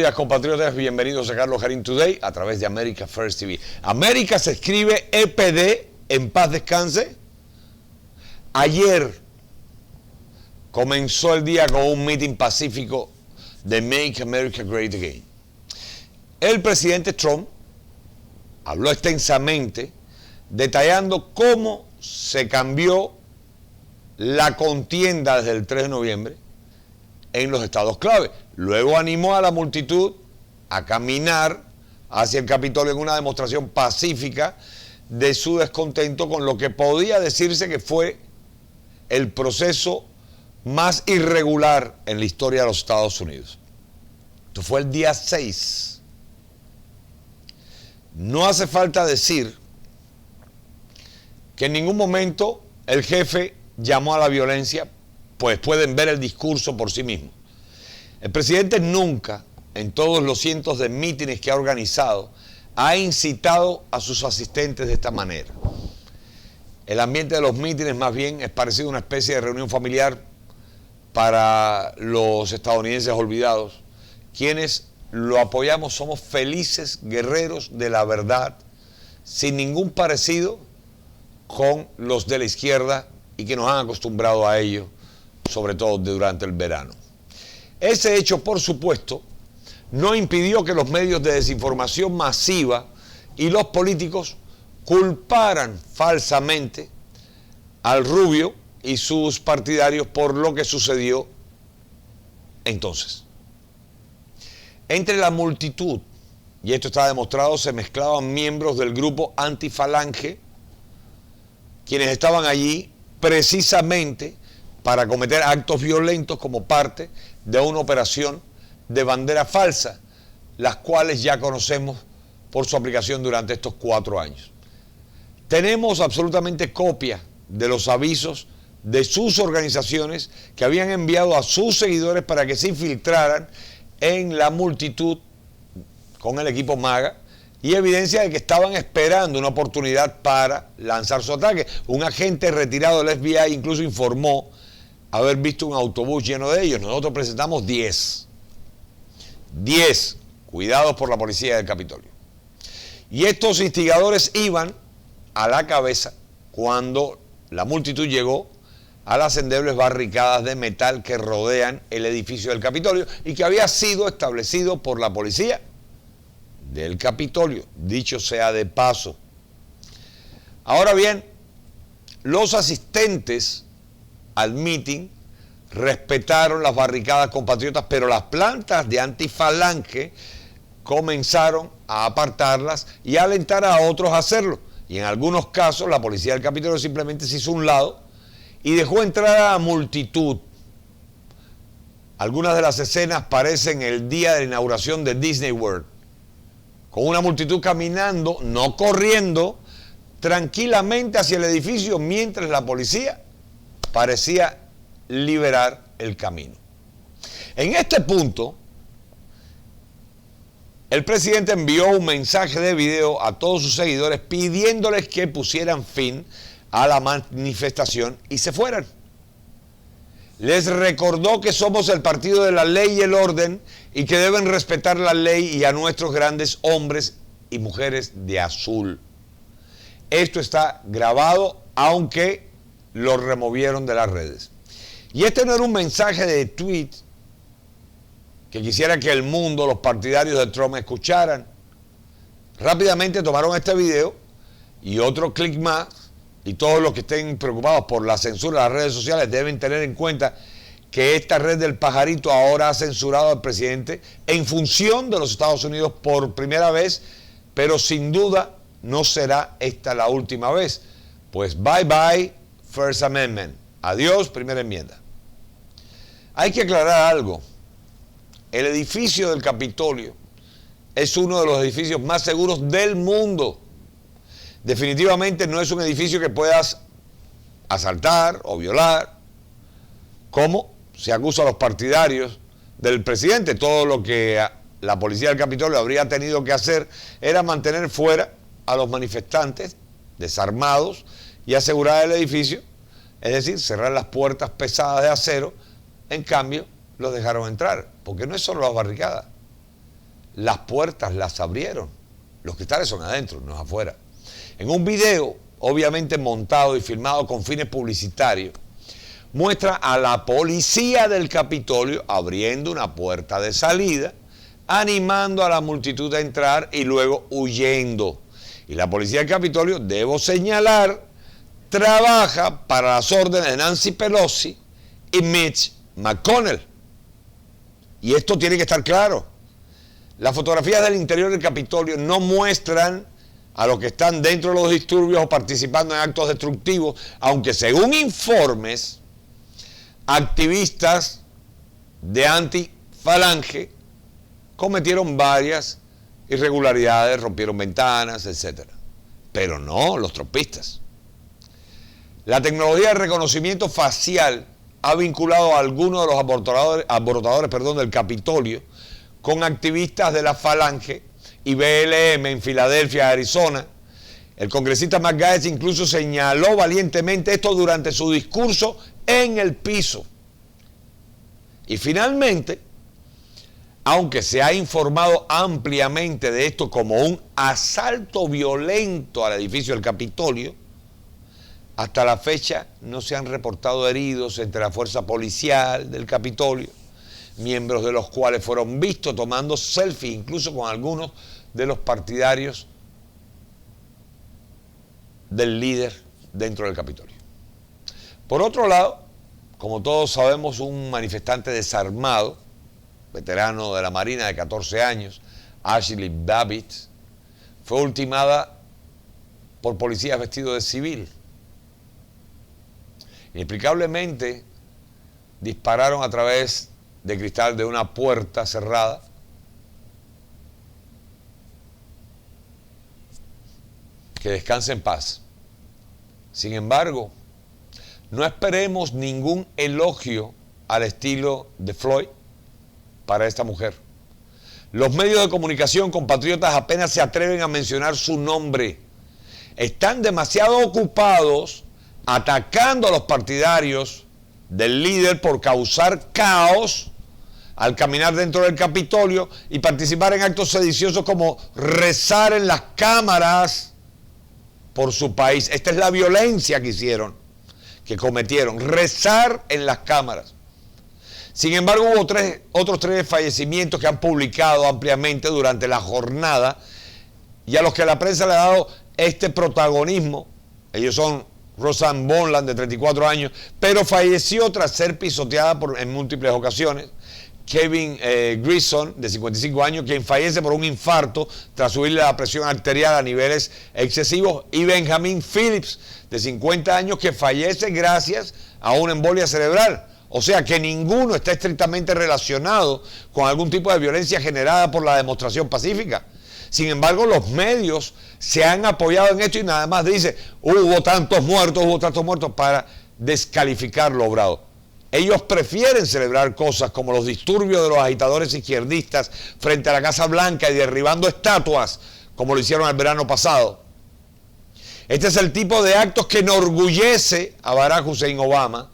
días, compatriotas. Bienvenidos a Carlos Jarín Today a través de America First TV. América se escribe EPD, en paz descanse. Ayer comenzó el día con un meeting pacífico de Make America Great Again. El presidente Trump habló extensamente detallando cómo se cambió la contienda desde el 3 de noviembre en los estados clave. Luego animó a la multitud a caminar hacia el Capitolio en una demostración pacífica de su descontento con lo que podía decirse que fue el proceso más irregular en la historia de los Estados Unidos. Esto fue el día 6. No hace falta decir que en ningún momento el jefe llamó a la violencia, pues pueden ver el discurso por sí mismo. El presidente nunca, en todos los cientos de mítines que ha organizado, ha incitado a sus asistentes de esta manera. El ambiente de los mítines más bien es parecido a una especie de reunión familiar para los estadounidenses olvidados. Quienes lo apoyamos somos felices guerreros de la verdad, sin ningún parecido con los de la izquierda y que nos han acostumbrado a ello, sobre todo durante el verano. Ese hecho, por supuesto, no impidió que los medios de desinformación masiva y los políticos culparan falsamente al Rubio y sus partidarios por lo que sucedió entonces. Entre la multitud, y esto está demostrado, se mezclaban miembros del grupo Antifalange, quienes estaban allí precisamente para cometer actos violentos como parte de una operación de bandera falsa, las cuales ya conocemos por su aplicación durante estos 4 años. Tenemos absolutamente copia de los avisos de sus organizaciones que habían enviado a sus seguidores para que se infiltraran en la multitud con el equipo MAGA, y evidencia de que estaban esperando una oportunidad para lanzar su ataque. Un agente retirado del FBI incluso informó haber visto un autobús lleno de ellos. Nosotros presentamos 10 cuidados por la policía del Capitolio. Y estos instigadores iban a la cabeza cuando la multitud llegó a las endebles barricadas de metal que rodean el edificio del Capitolio y que había sido establecido por la policía del Capitolio, dicho sea de paso. Ahora bien, los asistentes al meeting respetaron las barricadas compatriotas, pero las plantas de Antifalange comenzaron a apartarlas y a alentar a otros a hacerlo. Y en algunos casos la policía del Capitolio simplemente se hizo a un lado y dejó entrar a la multitud. Algunas de las escenas parecen el día de la inauguración de Disney World, con una multitud caminando, no corriendo, tranquilamente hacia el edificio, mientras la policía parecía liberar el camino. En este punto, el presidente envió un mensaje de video a todos sus seguidores pidiéndoles que pusieran fin a la manifestación y se fueran. Les recordó que somos el partido de la ley y el orden y que deben respetar la ley y a nuestros grandes hombres y mujeres de azul. Esto está grabado, aunque lo removieron de las redes. Y este no era un mensaje de tweet que quisiera que el mundo, los partidarios de Trump escucharan. Rápidamente tomaron este video y otro clic más, y todos los que estén preocupados por la censura de las redes sociales deben tener en cuenta que esta red del pajarito ahora ha censurado al presidente en función de los Estados Unidos por primera vez, pero sin duda no será esta la última vez. Pues bye bye First Amendment. Adiós, primera enmienda. Hay que aclarar algo. El edificio del Capitolio es uno de los edificios más seguros del mundo. Definitivamente no es un edificio que puedas asaltar o violar, como se acusa a los partidarios del presidente. Todo lo que la policía del Capitolio habría tenido que hacer era mantener fuera a los manifestantes desarmados y asegurar el edificio, es decir, cerrar las puertas pesadas de acero. En cambio, los dejaron entrar, porque no es solo las barricadas. las puertas las abrieron. Los cristales son adentro, no afuera. En un video, obviamente montado y filmado con fines publicitarios, muestra a la policía del Capitolio abriendo una puerta de salida, animando a la multitud a entrar y luego huyendo. Y la policía del Capitolio, debo señalar, trabaja para las órdenes de Nancy Pelosi y Mitch McConnell. Y esto tiene que estar claro. Las fotografías del interior del Capitolio no muestran a los que están dentro de los disturbios o participando en actos destructivos, aunque según informes, activistas de anti-falange cometieron varias irregularidades, rompieron ventanas, etc. Pero no los trompistas. La tecnología de reconocimiento facial ha vinculado a algunos de los alborotadores del Capitolio con activistas de la Falange y BLM en Filadelfia, Arizona. El congresista Matt Gaetz incluso señaló valientemente esto durante su discurso en el piso. Y finalmente, aunque se ha informado ampliamente de esto como un asalto violento al edificio del Capitolio, hasta la fecha no se han reportado heridos entre la fuerza policial del Capitolio, miembros de los cuales fueron vistos tomando selfies, incluso con algunos de los partidarios del líder dentro del Capitolio. Por otro lado, como todos sabemos, un manifestante desarmado, veterano de la Marina de 14 años, Ashley Babbitt, fue ultimada por policías vestidos de civil. Inexplicablemente dispararon a través de cristal de una puerta cerrada. Que descanse en paz. Sin embargo, no esperemos ningún elogio al estilo de Floyd para esta mujer. Los medios de comunicación compatriotas apenas se atreven a mencionar su nombre. Están demasiado ocupados atacando a los partidarios del líder por causar caos al caminar dentro del Capitolio y participar en actos sediciosos como rezar en las cámaras por su país. Esta es la violencia que hicieron, que cometieron, rezar en las cámaras. Sin embargo, hubo otros tres fallecimientos que han publicado ampliamente durante la jornada y a los que la prensa le ha dado este protagonismo. Ellos son Rosanne Boland, de 34 años, pero falleció tras ser pisoteada en múltiples ocasiones. Kevin Grissom, de 55 años, quien fallece por un infarto tras subirle la presión arterial a niveles excesivos. Y Benjamin Phillips, de 50 años, que fallece gracias a una embolia cerebral. O sea que ninguno está estrictamente relacionado con algún tipo de violencia generada por la demostración pacífica. Sin embargo, los medios se han apoyado en esto y nada más dice, hubo tantos muertos para descalificar lo obrado. Ellos prefieren celebrar cosas como los disturbios de los agitadores izquierdistas frente a la Casa Blanca y derribando estatuas, como lo hicieron el verano pasado. Este es el tipo de actos que enorgullece a Barack Hussein Obama,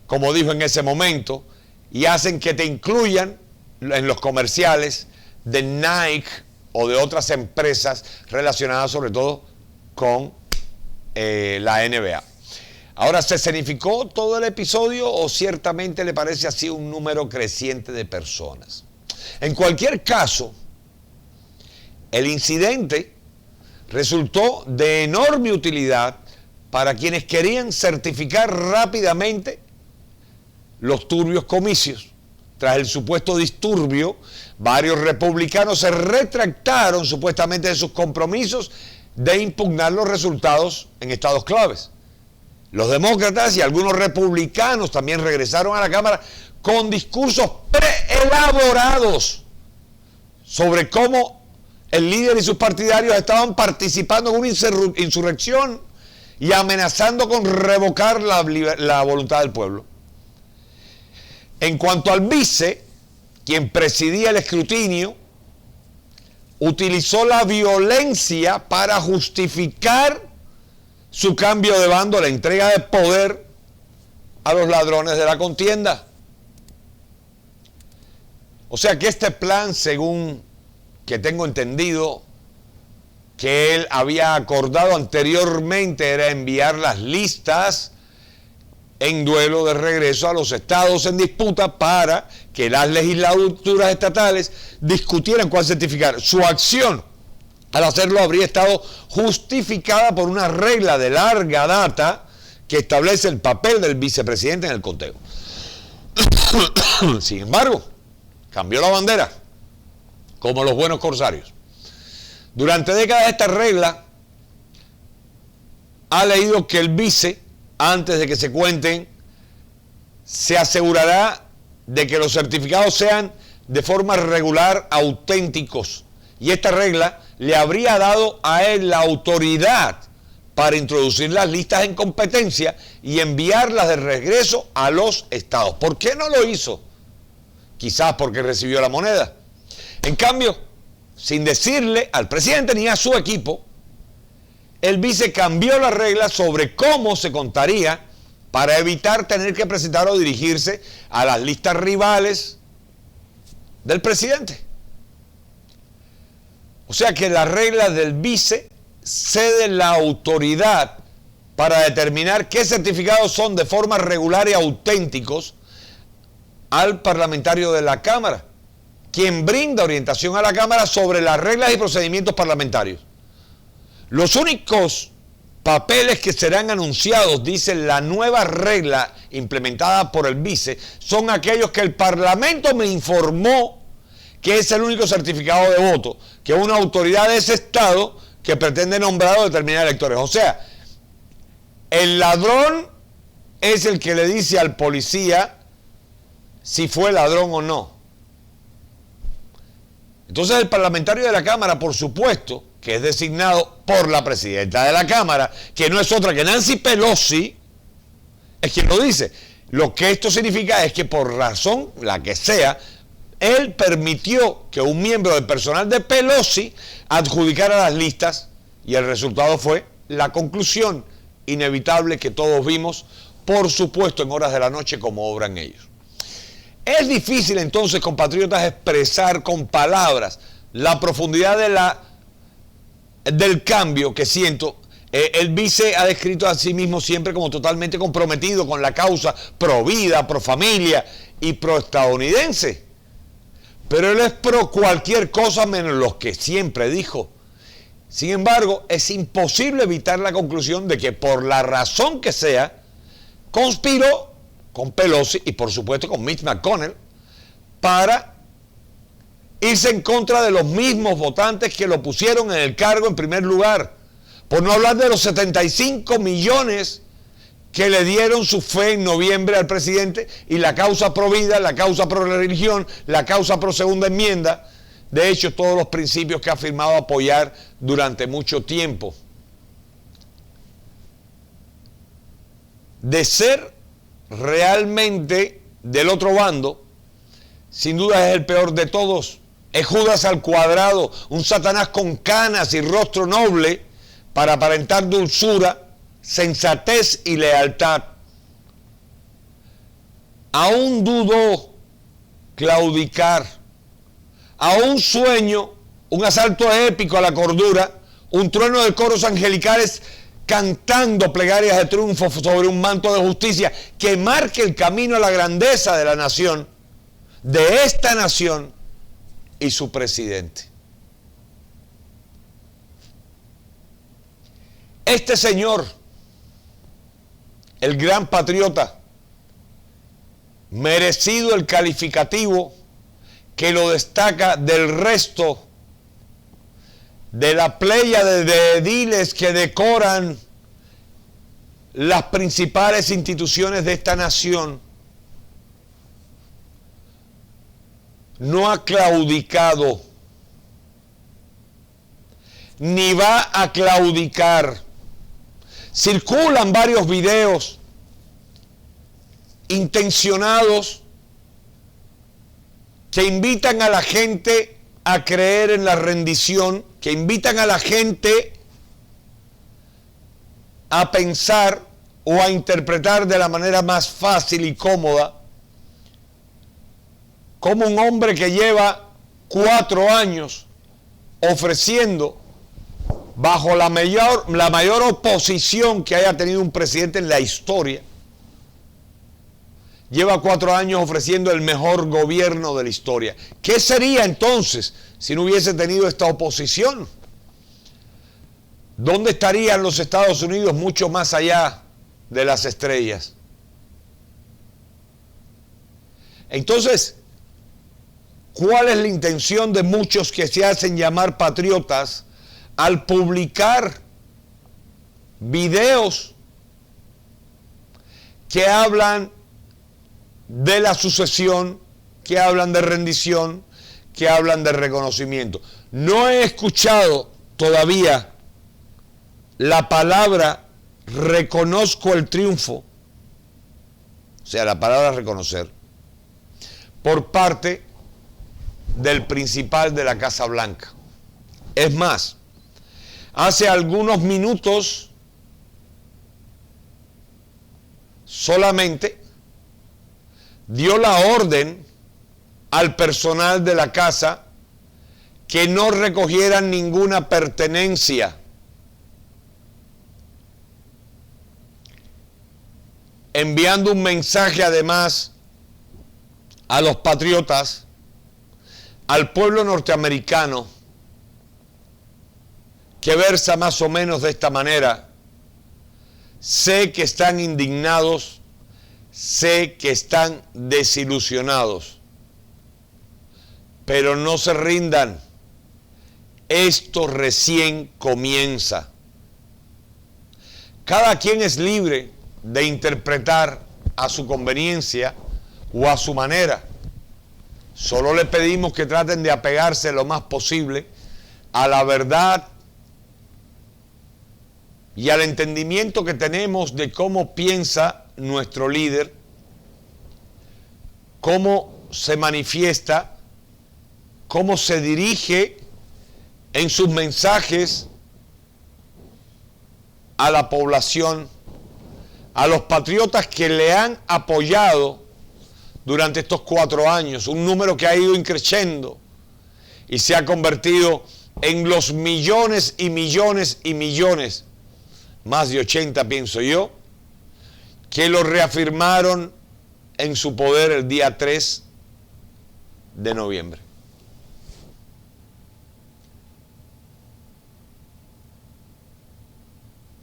como dijo en ese momento, y hacen que te incluyan en los comerciales de Nike o de otras empresas relacionadas sobre todo con la NBA. Ahora, ¿se escenificó todo el episodio o ciertamente le parece así un número creciente de personas? En cualquier caso, el incidente resultó de enorme utilidad para quienes querían certificar rápidamente los turbios comicios. Tras el supuesto disturbio, varios republicanos se retractaron supuestamente de sus compromisos de impugnar los resultados en estados claves. Los demócratas y algunos republicanos también regresaron a la Cámara con discursos preelaborados sobre cómo el líder y sus partidarios estaban participando en una insurrección y amenazando con revocar la voluntad del pueblo. En cuanto al vice, quien presidía el escrutinio, utilizó la violencia para justificar su cambio de bando, la entrega de poder a los ladrones de la contienda. O sea que este plan, según que tengo entendido que él había acordado anteriormente era enviar las listas en duelo de regreso a los estados en disputa para que las legislaturas estatales discutieran cuál certificar. Su acción al hacerlo habría estado justificada por una regla de larga data que establece el papel del vicepresidente en el conteo. Sin embargo, cambió la bandera, como los buenos corsarios. Durante décadas esta regla ha leído que el vice, antes de que se cuenten, se asegurará de que los certificados sean de forma regular auténticos. Y esta regla le habría dado a él la autoridad para introducir las listas en competencia y enviarlas de regreso a los estados. ¿Por qué no lo hizo? Quizás porque recibió la moneda. En cambio, sin decirle al presidente ni a su equipo, el vice cambió la regla sobre cómo se contaría para evitar tener que presentar o dirigirse a las listas rivales del presidente. O sea que la regla del vice cede la autoridad para determinar qué certificados son de forma regular y auténticos al parlamentario de la Cámara, quien brinda orientación a la Cámara sobre las reglas y procedimientos parlamentarios. Los únicos papeles que serán anunciados, dice la nueva regla implementada por el vice, son aquellos que el Parlamento me informó que es el único certificado de voto que una autoridad de ese Estado que pretende nombrar o determinar electores. O sea, el ladrón es el que le dice al policía si fue ladrón o no. Entonces el parlamentario de la Cámara, por supuesto, que es designado por la presidenta de la Cámara, que no es otra que Nancy Pelosi, es quien lo dice. Lo que esto significa es que por razón, la que sea, él permitió que un miembro del personal de Pelosi adjudicara las listas y el resultado fue la conclusión inevitable que todos vimos, por supuesto, en horas de la noche como obran ellos. Es difícil entonces, compatriotas, expresar con palabras la profundidad del cambio que siento. El vice ha descrito a sí mismo siempre como totalmente comprometido con la causa pro vida, pro familia y pro estadounidense. Pero él es pro cualquier cosa menos lo que siempre dijo. Sin embargo, es imposible evitar la conclusión de que por la razón que sea, conspiró con Pelosi y por supuesto con Mitch McConnell para irse en contra de los mismos votantes que lo pusieron en el cargo en primer lugar. Por no hablar de los 75 millones que le dieron su fe en noviembre al presidente y la causa pro vida, la causa pro religión, la causa pro segunda enmienda. De hecho, todos los principios que ha afirmado apoyar durante mucho tiempo. De ser realmente del otro bando, sin duda es el peor de todos. Es Judas al cuadrado, un Satanás con canas y rostro noble para aparentar dulzura, sensatez y lealtad. Aún dudó claudicar, aún sueño, un asalto épico a la cordura, un trueno de coros angelicales cantando plegarias de triunfo sobre un manto de justicia que marque el camino a la grandeza de la nación, de esta nación y su presidente. Este señor, el gran patriota, merecido el calificativo que lo destaca del resto de la pléyade de ediles que decoran las principales instituciones de esta nación, no ha claudicado, ni va a claudicar. Circulan varios videos intencionados que invitan a la gente a creer en la rendición, que invitan a la gente a pensar o a interpretar de la manera más fácil y cómoda como un hombre que lleva 4 años ofreciendo, bajo la mayor oposición que haya tenido un presidente en la historia, lleva 4 años ofreciendo el mejor gobierno de la historia. ¿Qué sería entonces si no hubiese tenido esta oposición? ¿Dónde estarían los Estados Unidos mucho más allá de las estrellas? Entonces, ¿cuál es la intención de muchos que se hacen llamar patriotas al publicar videos que hablan de la sucesión, que hablan de rendición, que hablan de reconocimiento? No he escuchado todavía la palabra reconozco el triunfo, o sea, la palabra reconocer, por parte del principal de la Casa Blanca. Es más, hace algunos minutos solamente dio la orden al personal de la casa que no recogieran ninguna pertenencia, enviando un mensaje además a los patriotas, al pueblo norteamericano, que versa más o menos de esta manera: sé que están indignados, sé que están desilusionados, pero no se rindan, esto recién comienza. Cada quien es libre de interpretar a su conveniencia o a su manera. Solo le pedimos que traten de apegarse lo más posible a la verdad y al entendimiento que tenemos de cómo piensa nuestro líder, cómo se manifiesta, cómo se dirige en sus mensajes a la población, a los patriotas que le han apoyado durante estos 4 años, un número que ha ido increciendo y se ha convertido en los millones y millones y millones, más de 80 pienso yo, que lo reafirmaron en su poder el día 3 de noviembre.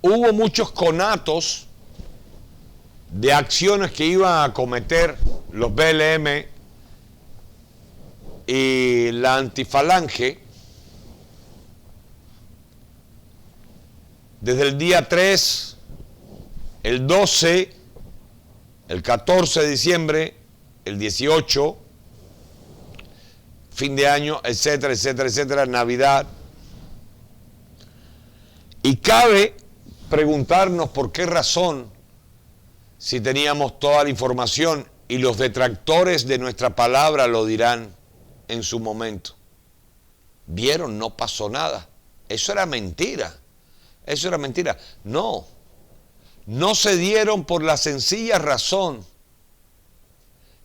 Hubo muchos conatos de acciones que iban a cometer los BLM y la antifalange desde el día 3, el 12, el 14 de diciembre, el 18, fin de año, etcétera, etcétera, etcétera, Navidad. Y cabe preguntarnos por qué razón, si teníamos toda la información, y los detractores de nuestra palabra lo dirán en su momento. ¿Vieron? No pasó nada. Eso era mentira. Eso era mentira. No. No se dieron por la sencilla razón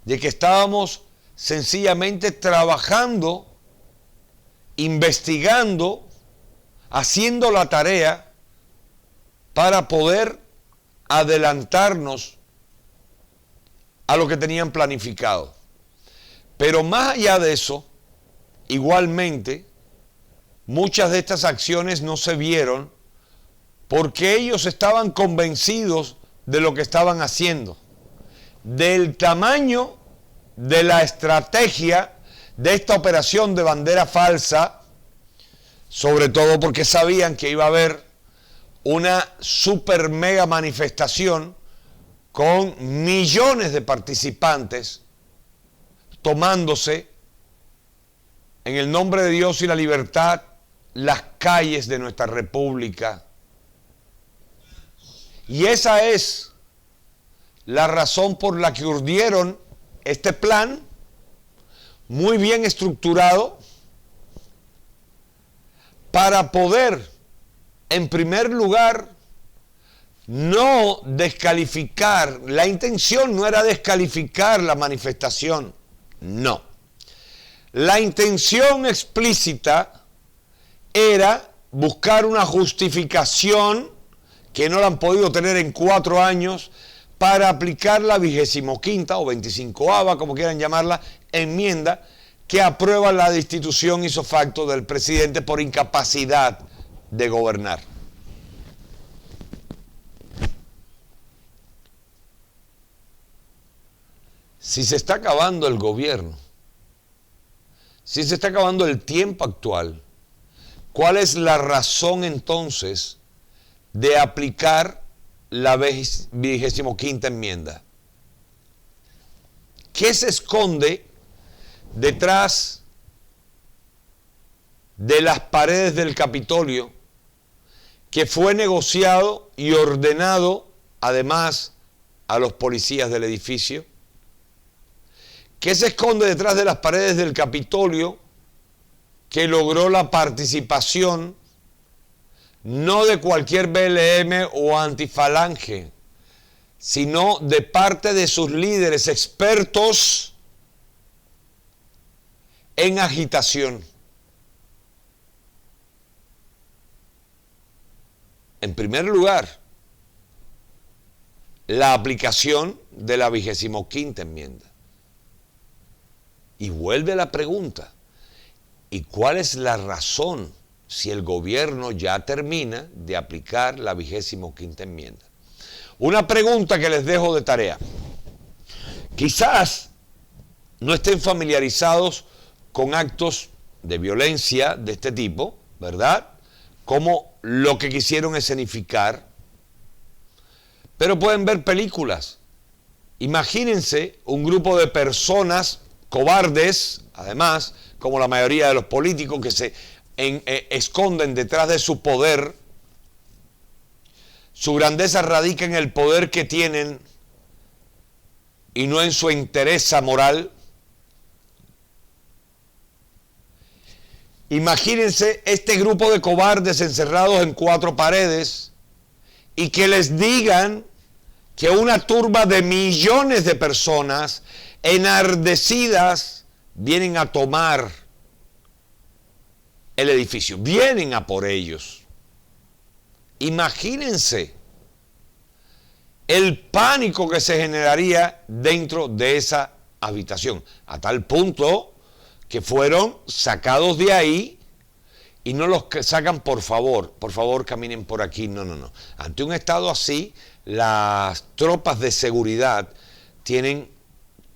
de que estábamos sencillamente trabajando, investigando, haciendo la tarea para poder adelantarnos a lo que tenían planificado. Pero más allá de eso, igualmente, muchas de estas acciones no se vieron porque ellos estaban convencidos de lo que estaban haciendo, del tamaño de la estrategia de esta operación de bandera falsa, sobre todo porque sabían que iba a haber una super mega manifestación con millones de participantes tomándose en el nombre de Dios y la libertad las calles de nuestra república. Y esa es la razón por la que urdieron este plan muy bien estructurado para poder, en primer lugar, no descalificar. La intención no era descalificar la manifestación, no. La intención explícita era buscar una justificación que no la han podido tener en 4 años para aplicar la 25ª o 25ª, como quieran llamarla, enmienda que aprueba la destitución ipso facto del presidente por incapacidad de gobernar. Si se está acabando el gobierno, si se está acabando el tiempo actual, ¿cuál es la razón entonces de aplicar la 25ª enmienda? ¿Qué se esconde detrás de las paredes del Capitolio que fue negociado y ordenado además a los policías del edificio? ¿Qué se esconde detrás de las paredes del Capitolio que logró la participación no de cualquier BLM o antifalange, sino de parte de sus líderes expertos en agitación? En primer lugar, la aplicación de la 25ª enmienda. Y vuelve la pregunta, ¿y cuál es la razón si el gobierno ya termina de aplicar la 25ª enmienda? Una pregunta que les dejo de tarea. Quizás no estén familiarizados con actos de violencia de este tipo, ¿verdad? Como lo que quisieron escenificar, pero pueden ver películas. Imagínense un grupo de personas cobardes, además, como la mayoría de los políticos que se esconden detrás de su poder. Su grandeza radica en el poder que tienen y no en su entereza moral. Imagínense este grupo de cobardes encerrados en 4 paredes y que les digan que una turba de millones de personas enardecidas vienen a tomar el edificio, vienen a por ellos. Imagínense el pánico que se generaría dentro de esa habitación, a tal punto que fueron sacados de ahí y no los sacan por favor caminen por aquí, no. Ante un estado así, las tropas de seguridad tienen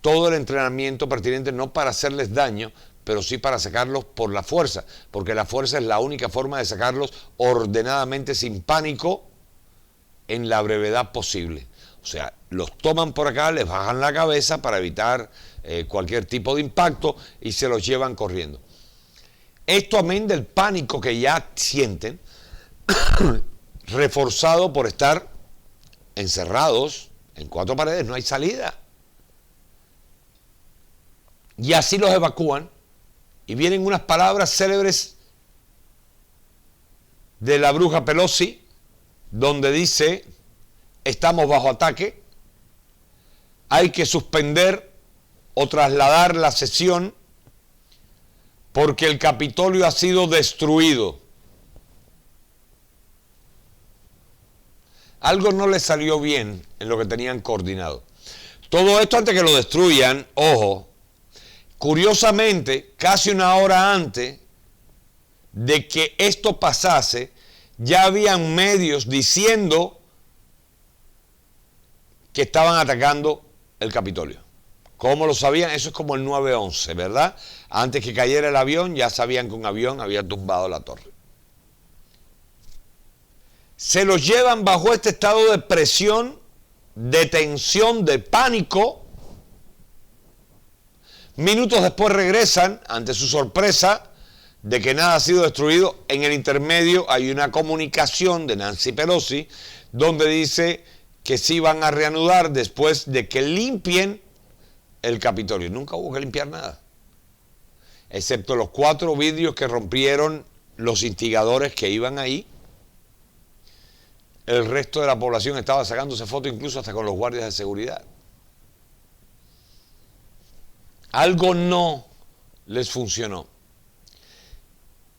todo el entrenamiento pertinente, no para hacerles daño, pero sí para sacarlos por la fuerza, porque la fuerza es la única forma de sacarlos ordenadamente, sin pánico, en la brevedad posible. O sea, los toman por acá, les bajan la cabeza para evitar cualquier tipo de impacto y se los llevan corriendo. Esto, amén del pánico que ya sienten, reforzado por estar encerrados en 4 paredes, no hay salida. Y así los evacúan y vienen unas palabras célebres de la bruja Pelosi, donde dice: estamos bajo ataque, hay que suspender o trasladar la sesión porque el Capitolio ha sido destruido. Algo no les salió bien en lo que tenían coordinado. Todo esto antes que lo destruyan, ojo, curiosamente, casi una hora antes de que esto pasase, ya habían medios diciendo que estaban atacando el Capitolio. ¿Cómo lo sabían? Eso es como el 9/11, ¿verdad? Antes que cayera el avión, ya sabían que un avión había tumbado la torre. Se los llevan bajo este estado de presión, de tensión, de pánico. Minutos después regresan, ante su sorpresa de que nada ha sido destruido. En el intermedio hay una comunicación de Nancy Pelosi donde dice que sí van a reanudar después de que limpien el Capitolio. Nunca hubo que limpiar nada, excepto los 4 vidrios que rompieron los instigadores que iban ahí. El resto de la población estaba sacándose fotos, incluso hasta con los guardias de seguridad. Algo no les funcionó.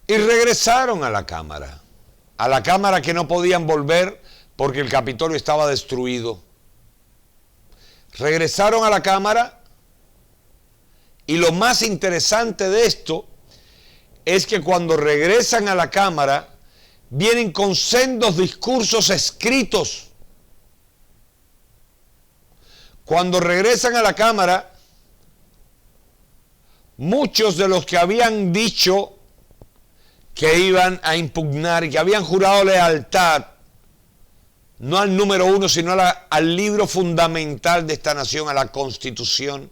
Y regresaron a la cámara que no podían volver porque el Capitolio estaba destruido. Regresaron a la cámara y lo más interesante de esto es que cuando regresan a la cámara vienen con sendos discursos escritos. Cuando regresan a la cámara, muchos de los que habían dicho que iban a impugnar y que habían jurado lealtad, no al número uno, sino al libro fundamental de esta nación, a la Constitución,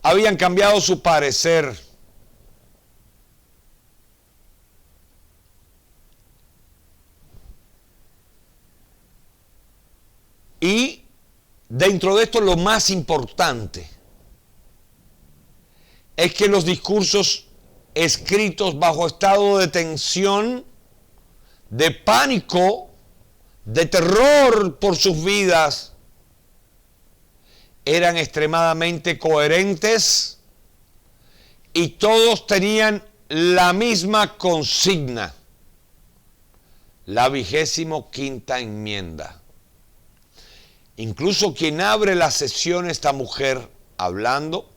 habían cambiado su parecer. Y dentro de esto lo más importante es que los discursos escritos bajo estado de tensión, de pánico, de terror por sus vidas, eran extremadamente coherentes y todos tenían la misma consigna, la 25ª enmienda. Incluso quien abre la sesión, esta mujer hablando,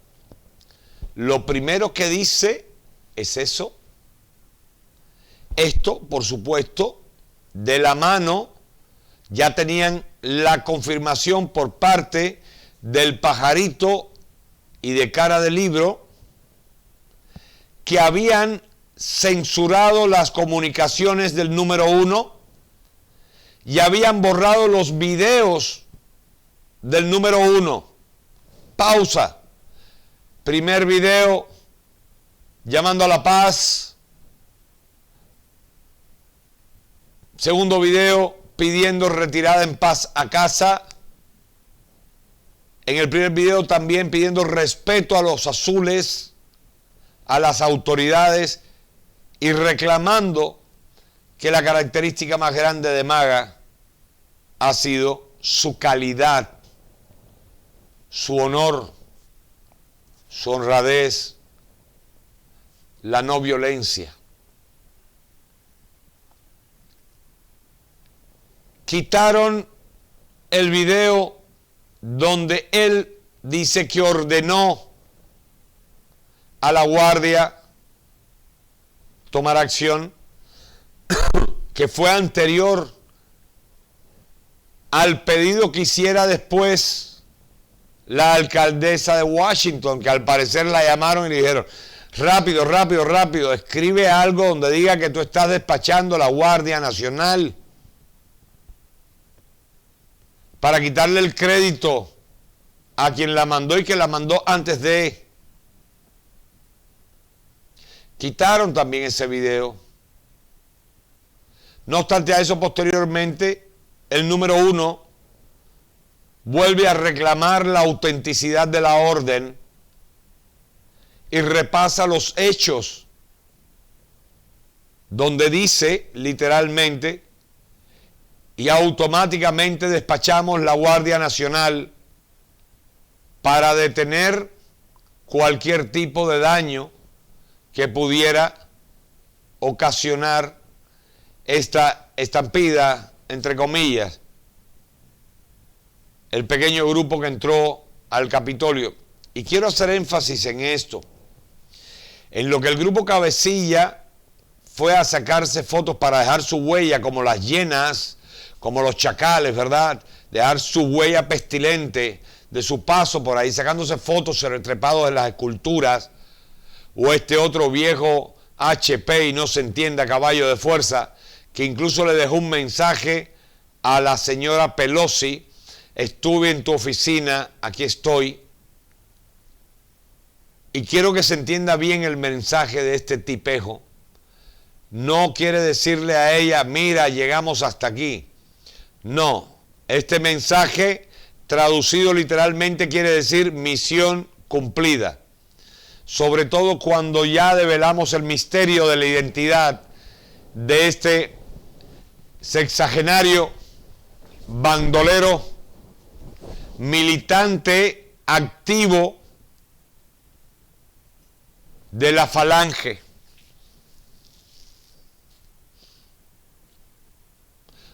lo primero que dice es eso. Esto, por supuesto, de la mano, ya tenían la confirmación por parte del pajarito y de cara de libro que habían censurado las comunicaciones del número uno y habían borrado los videos del número uno. Pausa. Primer video, llamando a la paz. Segundo video, pidiendo retirada en paz a casa. En el primer video también pidiendo respeto a los azules, a las autoridades y reclamando que la característica más grande de MAGA ha sido su calidad, su honor, su honradez, la no violencia. Quitaron el video donde él dice que ordenó a la guardia tomar acción, que fue anterior al pedido que hiciera después la alcaldesa de Washington, que al parecer la llamaron y le dijeron: rápido, rápido, rápido, escribe algo donde diga que tú estás despachando a la Guardia Nacional, para quitarle el crédito a quien la mandó y que la mandó antes de. Quitaron también ese video. No obstante a eso, posteriormente, el número uno vuelve a reclamar la autenticidad de la orden y repasa los hechos, donde dice literalmente: y automáticamente despachamos la Guardia Nacional para detener cualquier tipo de daño que pudiera ocasionar esta estampida, entre comillas, el pequeño grupo que entró al Capitolio. Y quiero hacer énfasis en esto, en lo que el grupo Cabecilla fue a sacarse fotos para dejar su huella, como las hienas, como los chacales, ¿verdad? Dejar su huella pestilente de su paso por ahí, sacándose fotos trepados en las esculturas, o este otro viejo HP y no se entiende, caballo de fuerza, que incluso le dejó un mensaje a la señora Pelosi: estuve en tu oficina, aquí estoy. Y quiero que se entienda bien el mensaje de este tipejo. No quiere decirle a ella: mira, llegamos hasta aquí. No, este mensaje traducido literalmente quiere decir misión cumplida. Sobre todo cuando ya develamos el misterio de la identidad de este sexagenario, bandolero, militante activo de la Falange.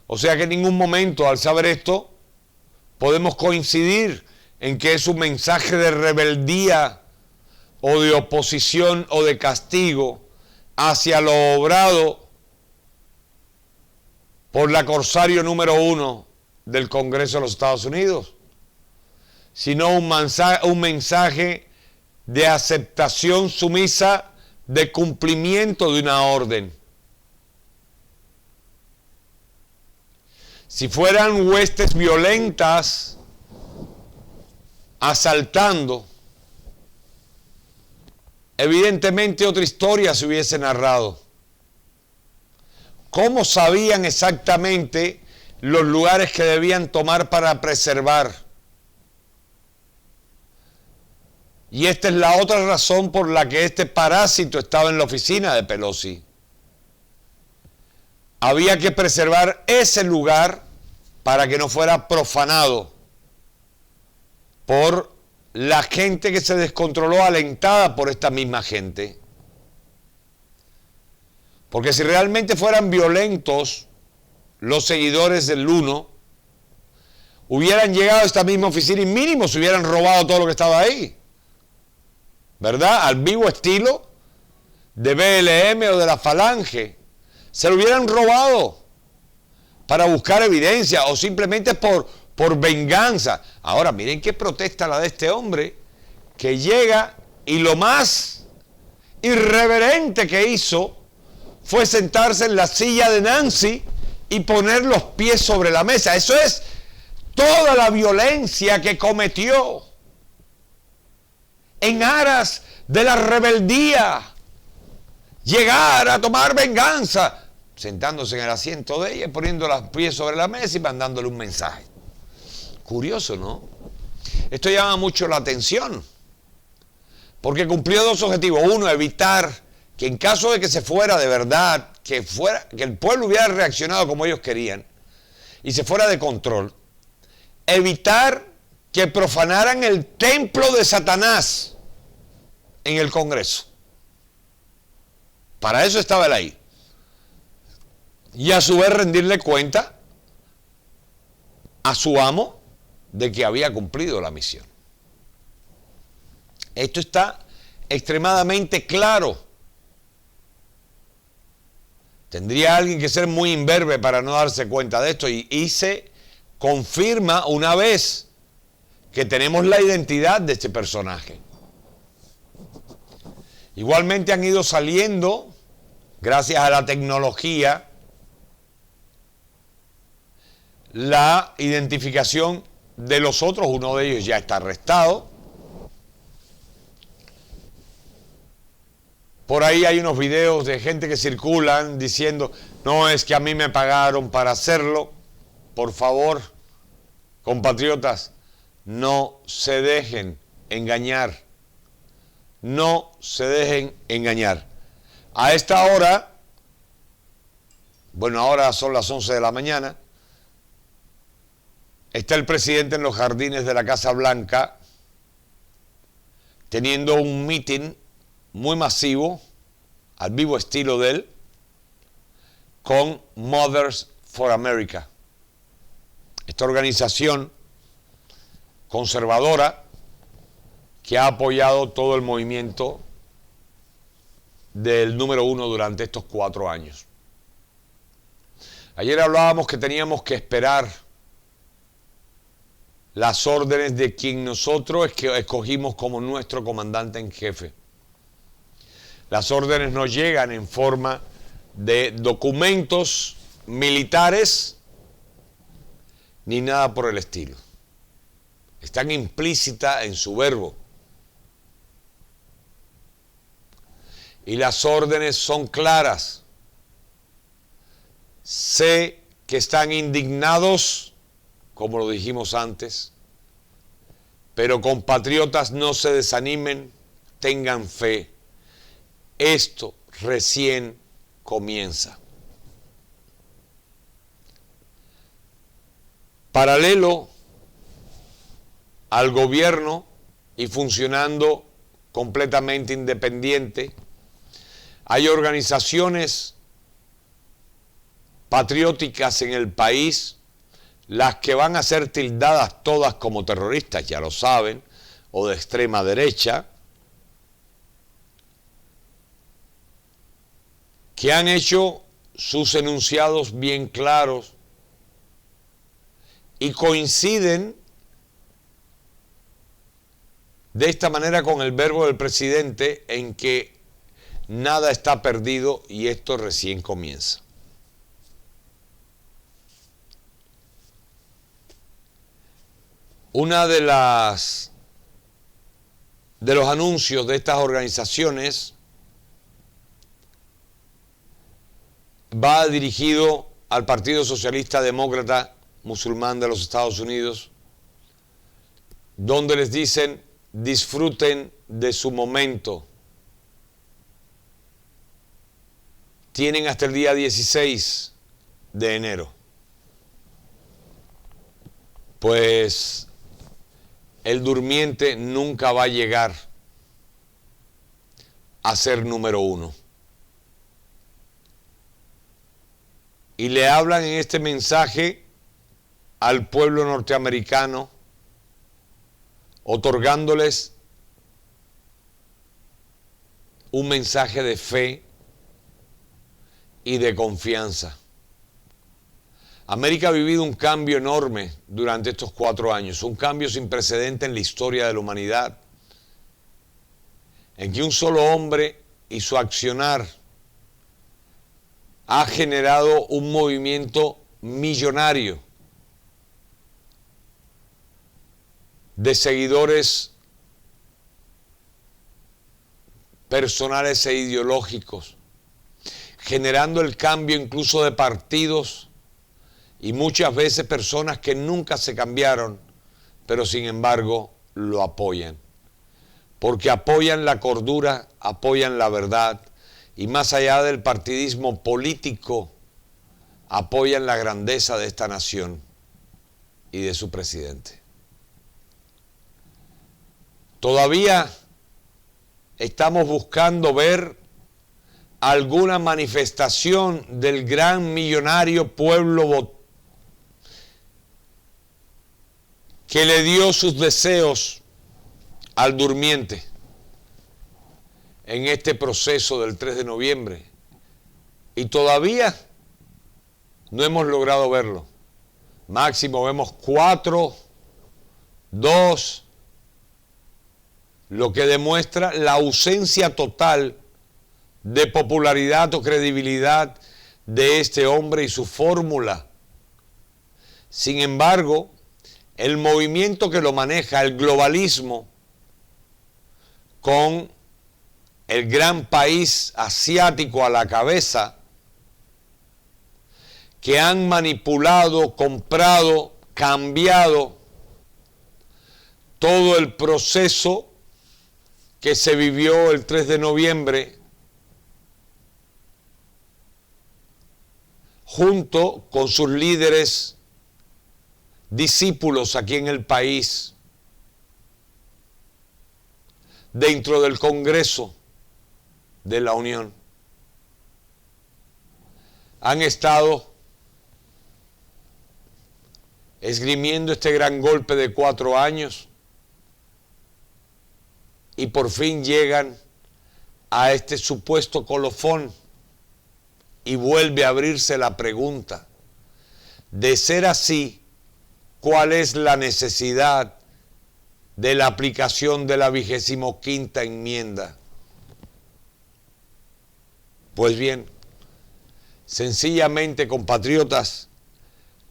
O sea que en ningún momento, al saber esto, podemos coincidir en que es un mensaje de rebeldía o de oposición o de castigo hacia lo obrado por la Corsario número 1 del Congreso de los Estados Unidos, sino un mensaje de aceptación sumisa de cumplimiento de una orden. Si fueran huestes violentas asaltando, evidentemente otra historia se hubiese narrado. ¿Cómo sabían exactamente los lugares que debían tomar para preservar? Y esta es la otra razón por la que este parásito estaba en la oficina de Pelosi. Había que preservar ese lugar para que no fuera profanado por la gente que se descontroló, alentada por esta misma gente. Porque si realmente fueran violentos los seguidores del uno, hubieran llegado a esta misma oficina y mínimo se hubieran robado todo lo que estaba ahí, ¿verdad? Al vivo estilo de BLM o de la Falange. Se lo hubieran robado para buscar evidencia o simplemente por venganza. Ahora, miren qué protesta la de este hombre, que llega y lo más irreverente que hizo fue sentarse en la silla de Nancy y poner los pies sobre la mesa. Eso es toda la violencia que cometió en aras de la rebeldía. Llegar a tomar venganza, sentándose en el asiento de ella, poniendo los pies sobre la mesa y mandándole un mensaje. Curioso, ¿no? Esto llama mucho la atención, porque cumplió dos objetivos. Uno, evitar que en caso de que se fuera de verdad, que el pueblo hubiera reaccionado como ellos querían y se fuera de control, evitar que profanaran el templo de Satanás en el Congreso. Para eso estaba él ahí. Y a su vez rendirle cuenta a su amo de que había cumplido la misión. Esto está extremadamente claro. Tendría alguien que ser muy imberbe para no darse cuenta de esto, y se confirma una vez que tenemos la identidad de este personaje. Igualmente han ido saliendo, gracias a la tecnología, la identificación de los otros. Uno de ellos ya está arrestado. Por ahí hay unos videos de gente que circulan diciendo, no, es que a mí me pagaron para hacerlo. Por favor, compatriotas, no se dejen engañar. No se dejen engañar. A esta hora, bueno, ahora son las 11 de la mañana, está el presidente en los jardines de la Casa Blanca teniendo un meeting muy masivo, al vivo estilo de él, con Mothers for America. Esta organización conservadora que ha apoyado todo el movimiento del número 1 durante estos 4 años. Ayer hablábamos que teníamos que esperar las órdenes de quien nosotros escogimos como nuestro comandante en jefe. Las órdenes no llegan en forma de documentos militares ni nada por el estilo. Están implícitas en su verbo. Y las órdenes son claras. Sé que están indignados, como lo dijimos antes, pero compatriotas, no se desanimen, tengan fe. Esto recién comienza. Paralelo al gobierno y funcionando completamente independiente, hay organizaciones patrióticas en el país, las que van a ser tildadas todas como terroristas, ya lo saben, o de extrema derecha, que han hecho sus enunciados bien claros y coinciden de esta manera con el verbo del presidente en que nada está perdido y esto recién comienza. Una de los anuncios de estas organizaciones va dirigido al Partido Socialista Demócrata Musulmán de los Estados Unidos, donde les dicen: disfruten de su momento. Tienen hasta el día 16 de enero. Pues el durmiente nunca va a llegar a ser número uno. Y le hablan en este mensaje al pueblo norteamericano, otorgándoles un mensaje de fe y de confianza. América ha vivido un cambio enorme durante estos 4 años, un cambio sin precedente en la historia de la humanidad, en que un solo hombre y su accionar ha generado un movimiento millonario de seguidores personales e ideológicos, generando el cambio incluso de partidos y muchas veces personas que nunca se cambiaron, pero sin embargo lo apoyan, porque apoyan la cordura, apoyan la verdad y más allá del partidismo político, apoyan la grandeza de esta nación y de su presidente. Todavía estamos buscando ver alguna manifestación del gran millonario pueblo que le dio sus deseos al durmiente en este proceso del 3 de noviembre. Y todavía no hemos logrado verlo. Máximo vemos 4, 2, lo que demuestra la ausencia total de popularidad o credibilidad de este hombre y su fórmula. Sin embargo, el movimiento que lo maneja, el globalismo, con el gran país asiático a la cabeza, que han manipulado, comprado, cambiado todo el proceso que se vivió el 3 de noviembre, junto con sus líderes discípulos aquí en el país, dentro del Congreso de la Unión. Han estado esgrimiendo este gran golpe de 4 años y por fin llegan a este supuesto colofón y vuelve a abrirse la pregunta: de ser así, ¿cuál es la necesidad de la aplicación de la 25ª enmienda? Pues bien, sencillamente, compatriotas,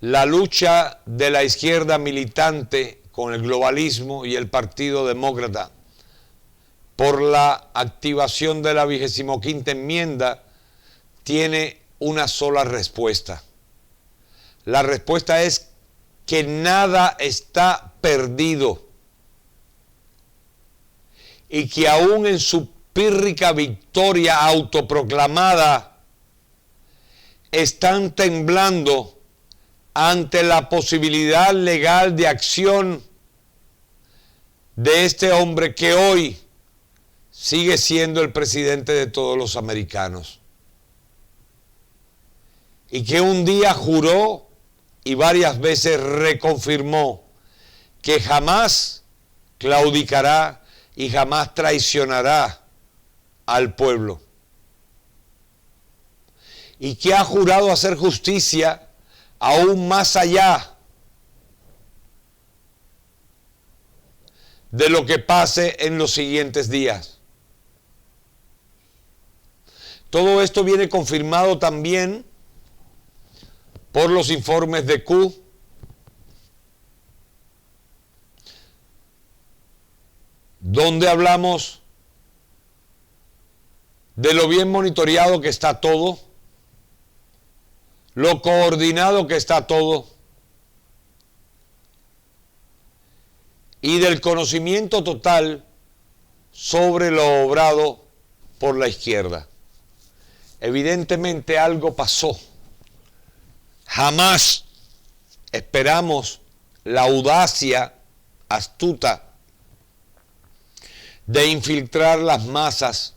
la lucha de la izquierda militante con el globalismo y el Partido Demócrata por la activación de la 25ª enmienda tiene una sola respuesta. La respuesta es que nada está perdido y que aún en su pírrica victoria autoproclamada están temblando ante la posibilidad legal de acción de este hombre que hoy sigue siendo el presidente de todos los americanos. y que un día juró y varias veces reconfirmó que jamás claudicará y jamás traicionará al pueblo, y que ha jurado hacer justicia aún más allá de lo que pase en los siguientes días. Todo esto viene confirmado también por los informes de Q, donde hablamos de lo bien monitoreado que está todo, lo coordinado que está todo, y del conocimiento total sobre lo obrado por la izquierda. Evidentemente algo pasó. Jamás esperamos la audacia astuta de infiltrar las masas,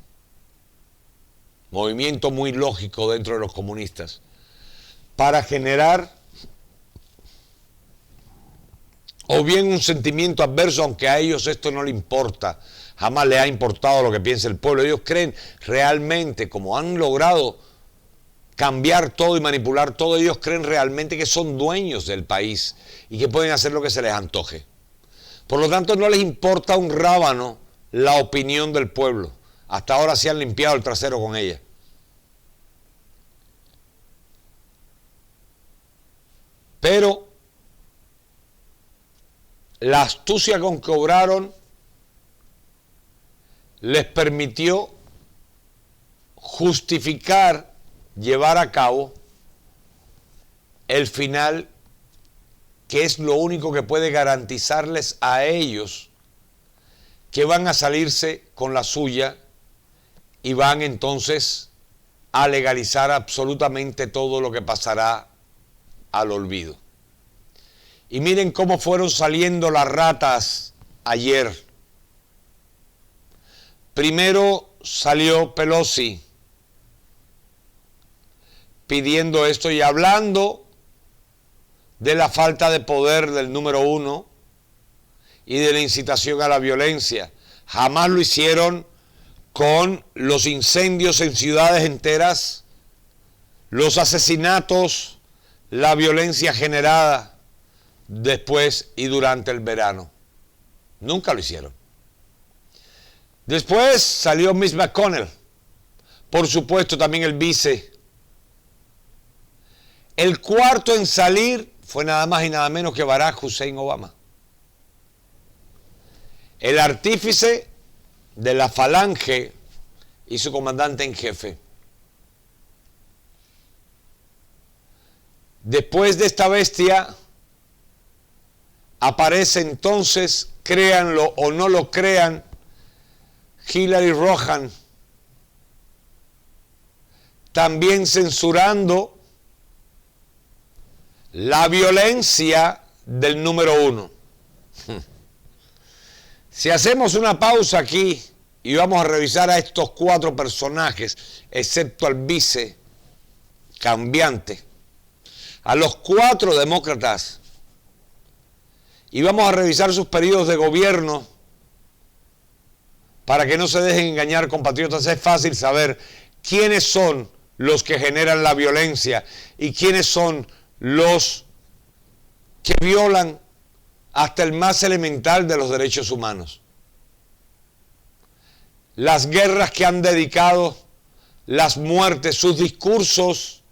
movimiento muy lógico dentro de los comunistas, para generar o bien un sentimiento adverso, aunque a ellos esto no les importa, jamás les ha importado lo que piensa el pueblo. Ellos creen realmente, como han logrado cambiar todo y manipular todo, ellos creen realmente que son dueños del país y que pueden hacer lo que se les antoje. Por lo tanto, no les importa un rábano la opinión del pueblo. Hasta ahora se han limpiado el trasero con ella. Pero la astucia con que obraron les permitió justificar, llevar a cabo el final, que es lo único que puede garantizarles a ellos que van a salirse con la suya y van entonces a legalizar absolutamente todo lo que pasará al olvido. Y miren cómo fueron saliendo las ratas ayer. Primero salió Pelosi pidiendo esto y hablando de la falta de poder del número uno y de la incitación a la violencia. Jamás lo hicieron con los incendios en ciudades enteras, los asesinatos, la violencia generada después y durante el verano. Nunca lo hicieron. Después salió Mitch McConnell, por supuesto también el vice. El cuarto en salir fue nada más y nada menos que Barack Hussein Obama, el artífice de la falange y su comandante en jefe. Después de esta bestia aparece entonces, créanlo o no lo crean, Hillary Rodham, también censurando la violencia del número uno. Si hacemos una pausa aquí y vamos a revisar a estos cuatro personajes, excepto al vice cambiante, a los cuatro demócratas, y vamos a revisar sus periodos de gobierno para que no se dejen engañar, compatriotas, es fácil saber quiénes son los que generan la violencia y quiénes son los que violan hasta el más elemental de los derechos humanos. Las guerras que han dedicado, las muertes, sus discursos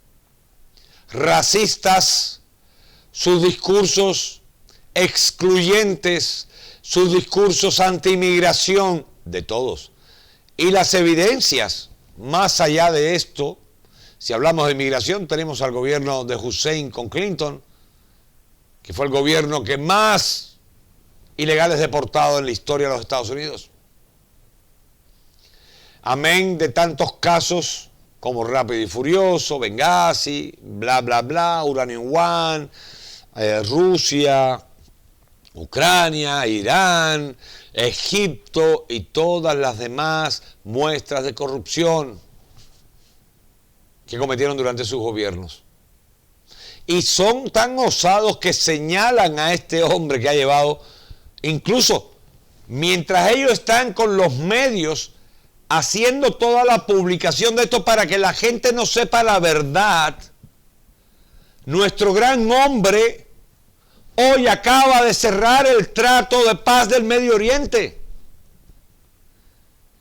racistas, sus discursos excluyentes, sus discursos anti-inmigración, de todos. Y las evidencias, más allá de esto, si hablamos de inmigración, tenemos al gobierno de Hussein con Clinton, que fue el gobierno que más ilegales deportado en la historia de los Estados Unidos. Amén de tantos casos como Rápido y Furioso, Benghazi, bla, bla, bla, Uranium One, Rusia, Ucrania, Irán, Egipto y todas las demás muestras de corrupción que cometieron durante sus gobiernos. Y son tan osados que señalan a este hombre que ha llevado, incluso mientras ellos están con los medios haciendo toda la publicación de esto para que la gente no sepa la verdad, nuestro gran hombre hoy acaba de cerrar el trato de paz del Medio Oriente,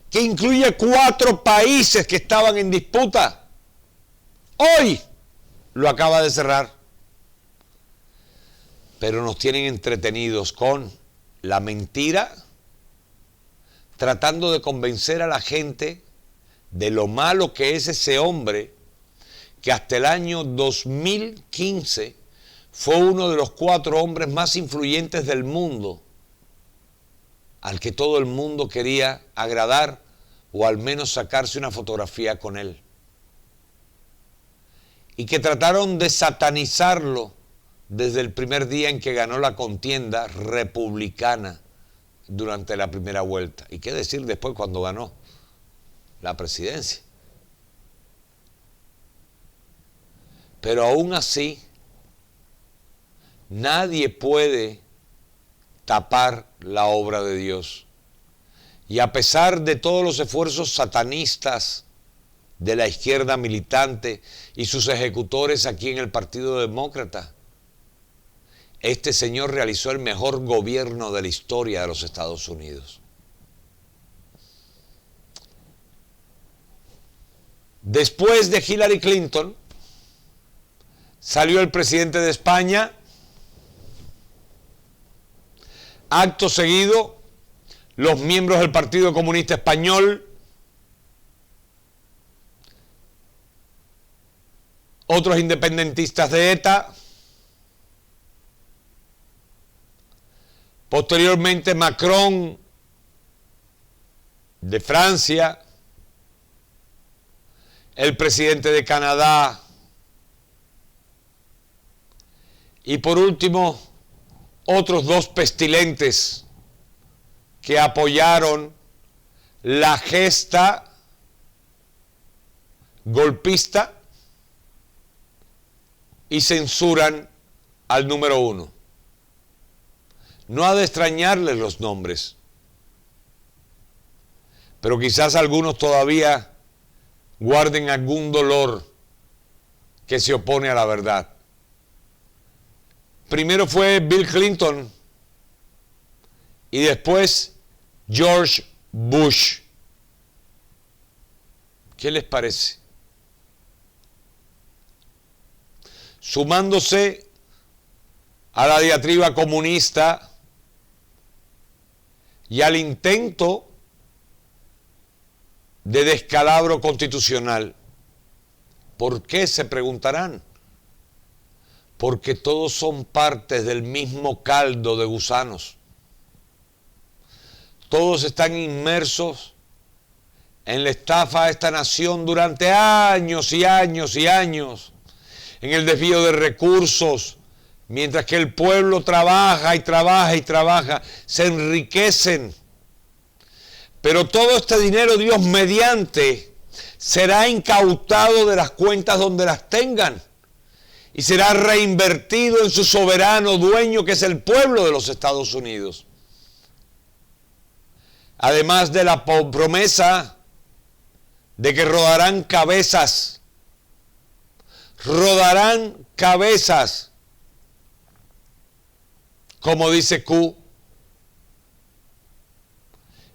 que incluye 4 países que estaban en disputa. Hoy lo acaba de cerrar. Pero nos tienen entretenidos con la mentira, tratando de convencer a la gente de lo malo que es ese hombre que hasta el año 2015 fue uno de los 4 hombres más influyentes del mundo, al que todo el mundo quería agradar o al menos sacarse una fotografía con él. Y que trataron de satanizarlo desde el primer día en que ganó la contienda republicana durante la primera vuelta. ¿Y qué decir después cuando ganó la presidencia? Pero aún así, nadie puede tapar la obra de Dios. Y a pesar de todos los esfuerzos satanistas de la izquierda militante y sus ejecutores aquí en el Partido Demócrata, este señor realizó el mejor gobierno de la historia de los Estados Unidos. Después de Hillary Clinton, salió el presidente de España. Acto seguido, los miembros del Partido Comunista Español, otros independentistas de ETA, posteriormente Macron de Francia, el presidente de Canadá y por último otros 2 pestilentes que apoyaron la gesta golpista y censuran al número 1. No ha de extrañarles los nombres, pero quizás algunos todavía guarden algún dolor que se opone a la verdad. Primero fue Bill Clinton y después George Bush. ¿Qué les parece? Sumándose a la diatriba comunista y al intento de descalabro constitucional. ¿Por qué? Se preguntarán. Porque todos son partes del mismo caldo de gusanos. Todos están inmersos en la estafa a esta nación durante años y años y años, en el desvío de recursos, mientras que el pueblo trabaja y trabaja y trabaja, se enriquecen. Pero todo este dinero, Dios mediante, será incautado de las cuentas donde las tengan y será reinvertido en su soberano dueño, que es el pueblo de los Estados Unidos. Además de la promesa de que rodarán cabezas como dice Q,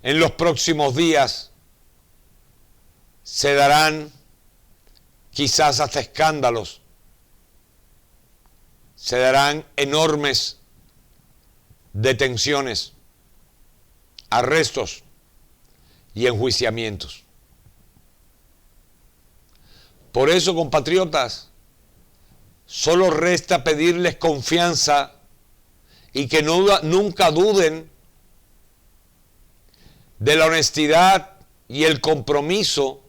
en los próximos días se darán quizás hasta escándalos, se darán enormes detenciones, arrestos y enjuiciamientos. Por eso, compatriotas, solo resta pedirles confianza y que nunca duden de la honestidad y el compromiso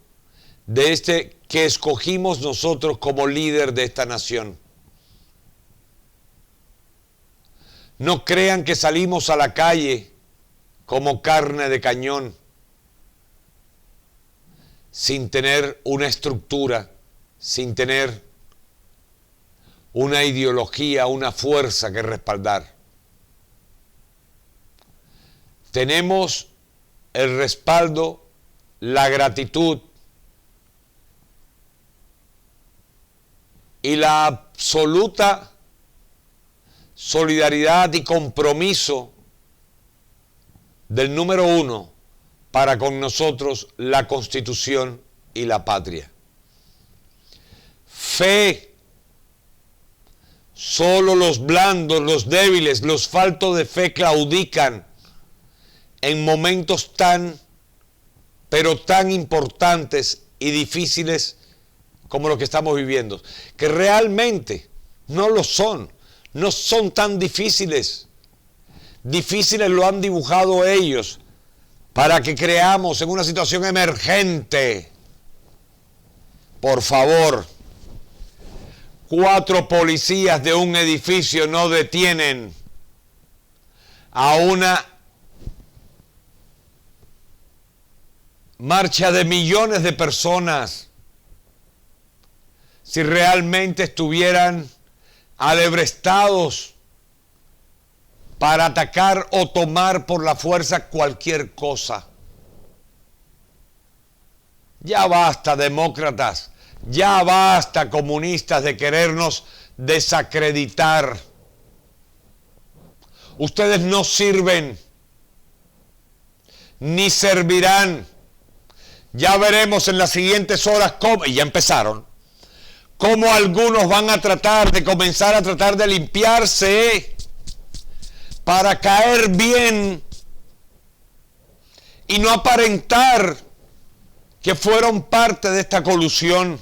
de este que escogimos nosotros como líder de esta nación. No crean que salimos a la calle como carne de cañón, sin tener una estructura, sin tener una ideología, una fuerza que respaldar. Tenemos el respaldo, la gratitud y la absoluta solidaridad y compromiso del número uno para con nosotros, la Constitución y la patria. Fe. Solo los blandos, los débiles, los faltos de fe claudican en momentos tan, pero tan importantes y difíciles como lo que estamos viviendo, que realmente no lo son, no son tan difíciles. Difíciles lo han dibujado ellos para que creamos en una situación emergente. Por favor, 4 policías de un edificio no detienen a una marcha de millones de personas si realmente estuvieran alebrestados para atacar o tomar por la fuerza cualquier cosa. Ya basta, demócratas, ya basta, comunistas, de querernos desacreditar. Ustedes no sirven, ni servirán. Ya veremos en las siguientes horas cómo, y ya empezaron, cómo algunos van a comenzar a tratar de limpiarse para caer bien y no aparentar que fueron parte de esta colusión.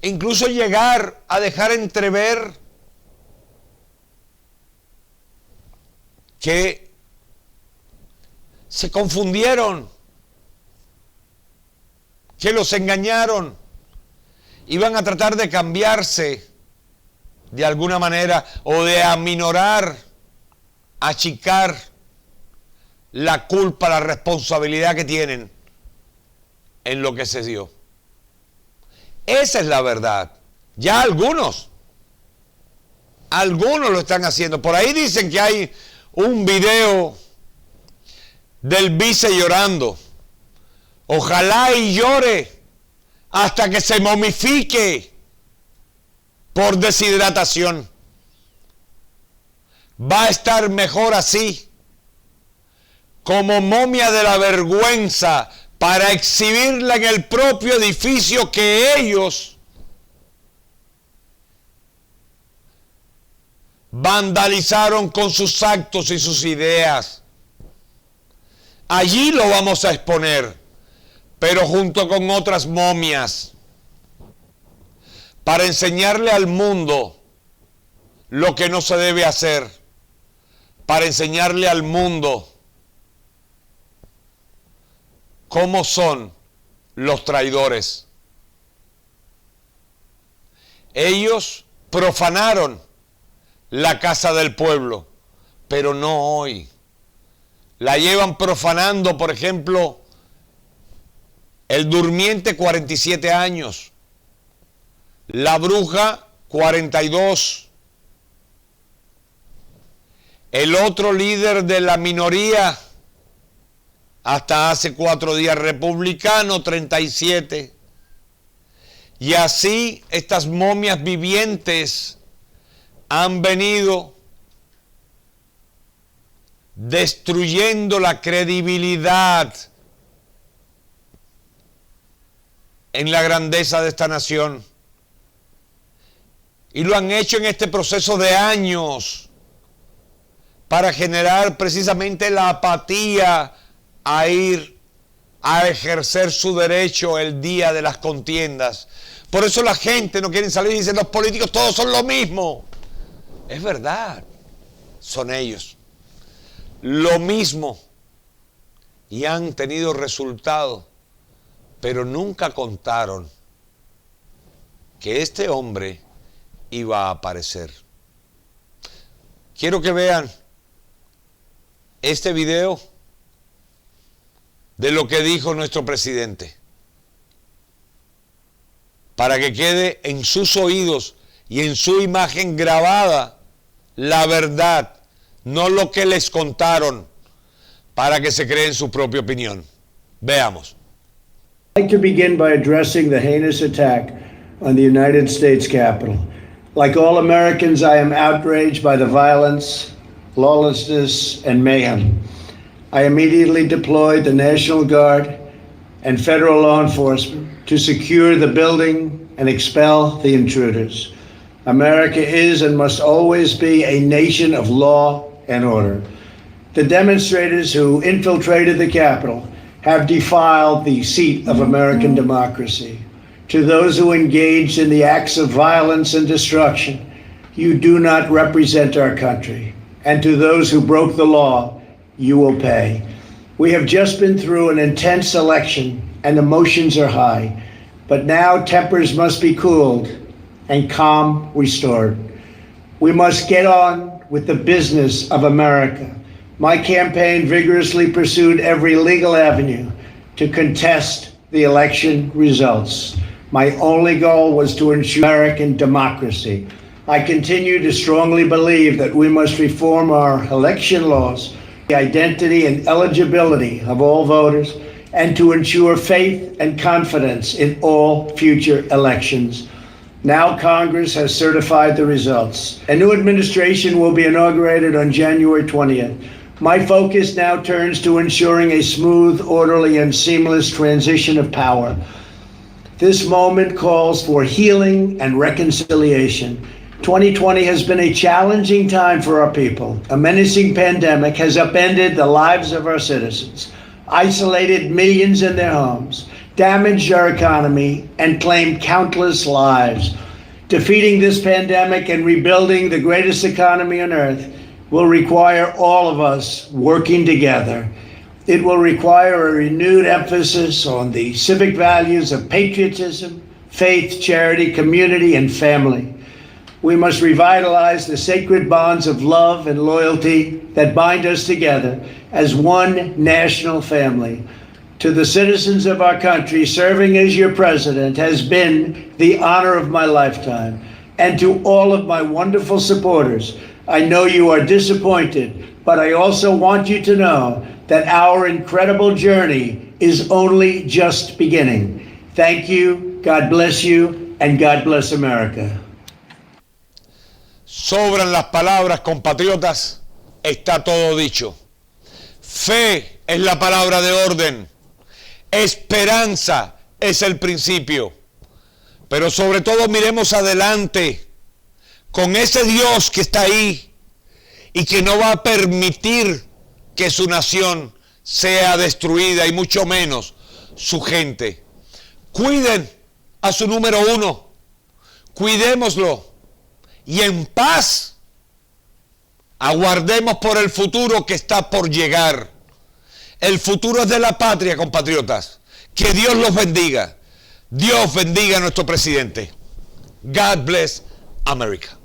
Incluso llegar a dejar entrever que se confundieron, que los engañaron, iban a tratar de cambiarse de alguna manera o de aminorar, achicar la culpa, la responsabilidad que tienen en lo que se dio. Esa es la verdad. Ya algunos lo están haciendo. Por ahí dicen que hay un video del vice llorando. Ojalá y llore hasta que se momifique por deshidratación. Va a estar mejor así, como momia de la vergüenza, para exhibirla en el propio edificio que ellos vandalizaron con sus actos y sus ideas. Allí lo vamos a exponer, pero junto con otras momias, para enseñarle al mundo lo que no se debe hacer, para enseñarle al mundo cómo son los traidores. Ellos profanaron la casa del pueblo, pero no hoy. La llevan profanando, por ejemplo, el durmiente 47 años, la bruja 42, el otro líder de la minoría, hasta hace 4 días republicano, 37. Y así estas momias vivientes han venido destruyendo la credibilidad en la grandeza de esta nación. Y lo han hecho en este proceso de años para generar precisamente la apatía a ir a ejercer su derecho el día de las contiendas. Por eso la gente no quiere salir y dice, los políticos todos son lo mismo. Es verdad, son ellos. Lo mismo. Y han tenido resultados, pero nunca contaron que este hombre iba a aparecer. Quiero que vean este video de lo que dijo nuestro presidente, para que quede en sus oídos y en su imagen grabada la verdad, no lo que les contaron, para que se creen su propia opinión. Veamos. I'd like to begin by addressing the heinous attack on the United States Capitol. Like all Americans, I am outraged by the violence, lawlessness, and mayhem. I immediately deployed the National Guard and federal law enforcement to secure the building and expel the intruders. America is and must always be a nation of law and order. The demonstrators who infiltrated the Capitol have defiled the seat of American democracy. To those who engaged in the acts of violence and destruction, you do not represent our country. And to those who broke the law, you will pay. We have just been through an intense election and emotions are high, but now tempers must be cooled and calm restored. We must get on with the business of America. My campaign vigorously pursued every legal avenue to contest the election results. My only goal was to ensure American democracy. I continue to strongly believe that we must reform our election laws, the identity and eligibility of all voters, and to ensure faith and confidence in all future elections. Now Congress has certified the results. A new administration will be inaugurated on January 20th. My focus now turns to ensuring a smooth, orderly, and seamless transition of power. This moment calls for healing and reconciliation. 2020 has been a challenging time for our people. A menacing pandemic has upended the lives of our citizens, isolated millions in their homes, damaged our economy, and claimed countless lives. Defeating this pandemic and rebuilding the greatest economy on earth will require all of us working together. It will require a renewed emphasis on the civic values of patriotism, faith, charity, community, and family. We must revitalize the sacred bonds of love and loyalty that bind us together as one national family. To the citizens of our country, serving as your president has been the honor of my lifetime. And to all of my wonderful supporters, I know you are disappointed, but I also want you to know that our incredible journey is only just beginning. Thank you, God bless you, and God bless America. Sobran las palabras, compatriotas, está todo dicho. Fe es la palabra de orden. Esperanza es el principio. Pero sobre todo miremos adelante con ese Dios que está ahí y que no va a permitir que su nación sea destruida y mucho menos su gente. Cuiden a su número uno, cuidémoslo y en paz aguardemos por el futuro que está por llegar. El futuro es de la patria, compatriotas. Que Dios los bendiga. Dios bendiga a nuestro presidente. God bless America.